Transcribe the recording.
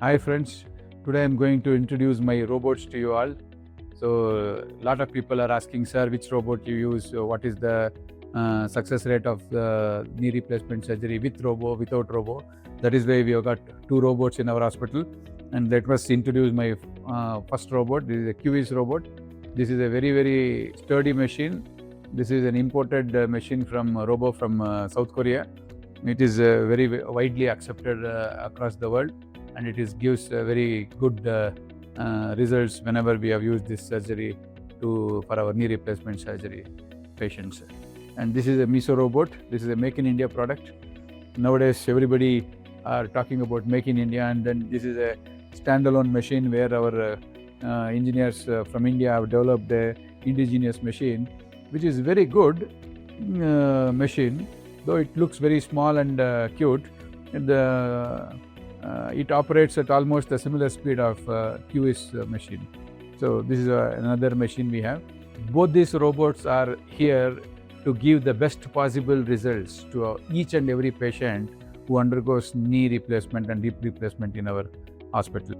Hi friends, today I'm going to introduce my robots to you all. So a lot of people are asking, sir, which robot you use, what is the success rate of knee replacement surgery with robo, without robo. That is why we have got two robots in our hospital. And let us introduce my first robot. This is a CUVIS robot. This is a very sturdy machine. This is an imported machine from robo from South Korea. It is very widely accepted across the world, and it gives very good results whenever we have used this surgery for our knee replacement surgery patients. And this is a MISSO robot. This is a Make in India product. Nowadays, everybody are talking about Make in India, and then this is a standalone machine where our engineers from India have developed a indigenous machine, which is very good machine. Though it looks very small and cute, it operates at almost the similar speed of CUVIS machine. So this is another machine we have. Both these robots are here to give the best possible results to each and every patient who undergoes knee replacement and hip replacement in our hospital.